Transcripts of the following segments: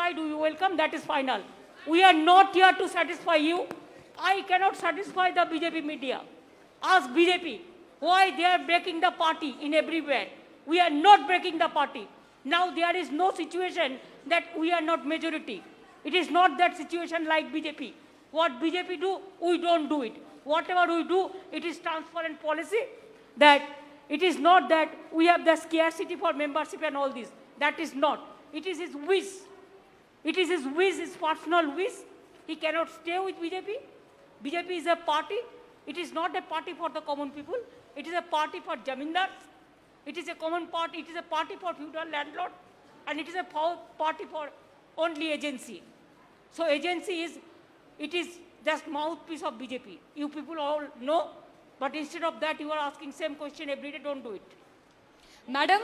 decide, we welcome, that is final. We are not here to satisfy you. I cannot satisfy the BJP media. Ask BJP why they are breaking the party in everywhere. We are not breaking the party. Now there is no situation that we are not majority. It is not that situation like BJP. What BJP do, we don't do it. Whatever we do, it is transparent policy. That it is not that we have the scarcity for membership and all this. That is not. It is his wish. It is his wish, his personal wish. He cannot stay with BJP. BJP is a party. It is not a party for the common people. It is a party for jamindars. It is a common party. It is a party for feudal landlord. And it is a party for only agency. So agency is, it is just mouthpiece of BJP. You people all know. But instead of that, you are asking same question every day. Don't do it. Madam.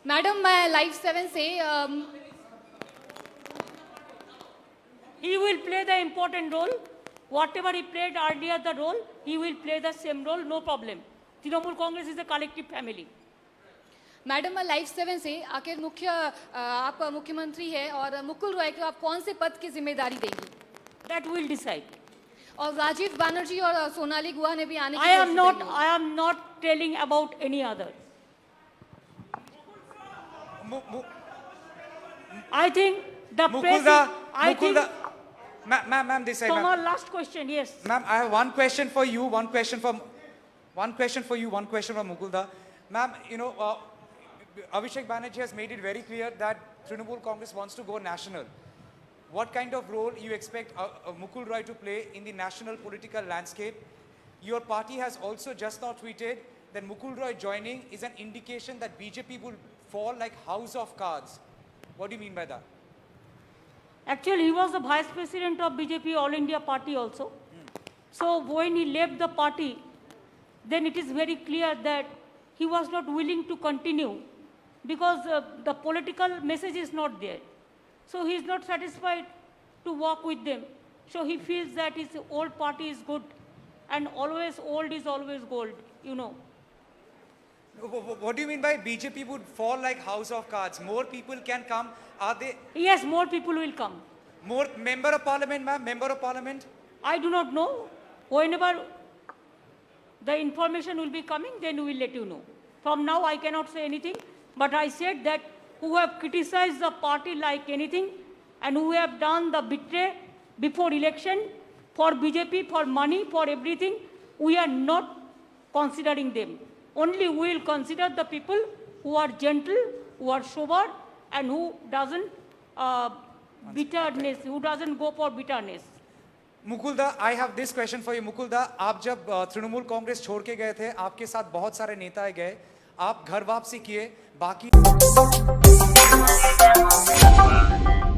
Madam मैं live 7 से He will play the important role. Whatever he played earlier the role, he will play the same role, no problem. Trinamool Congress is a collective family. Madam मैं live 7 से आखिर आप मुख्यमंत्री है और मुकुल रॉय को आप कौन से पद की जिम्मेदारी देंगी? That will decide. और राजीव बनर्जी और सोनाली गुहा ने भी आने की I am not telling about any other. I think the president. I think. Ma'am, this side. Tomorrow, last question. Yes. Ma'am, I have one question for you. One question for Mukulda. Ma'am, Abhishek Banerjee has made it very clear that Trinamool Congress wants to go national. What kind of role you expect Mukul Roy to play in the national political landscape? Your party has also just now tweeted that Mukul Roy joining is an indication that BJP will fall like house of cards. What do you mean by that? Actually, he was the vice president of BJP All India Party also. So when he left the party, then it is very clear that he was not willing to continue because the political message is not there. So he is not satisfied to work with them. So he feels that his old party is good and always old is always gold, What do you mean by BJP would fall like house of cards? More people can come. Are they? Yes, more people will come. More member of parliament, ma'am? Member of parliament? I do not know. Whenever the information will be coming, then we will let you know. From now, I cannot say anything. But I said that who have criticized the party like anything and who have done the betray before election for BJP, for money, for everything, we are not considering them. Only we will consider the people who are gentle, who are sober, and who doesn't who doesn't go for bitterness. मुकुलदा, I have this question for you. मुकुलदा, आप जब तृणमूल कांग्रेस छोड़ के गए थे, आपके साथ बहुत सारे नेता गए, आप घर वापसी किए, बाकी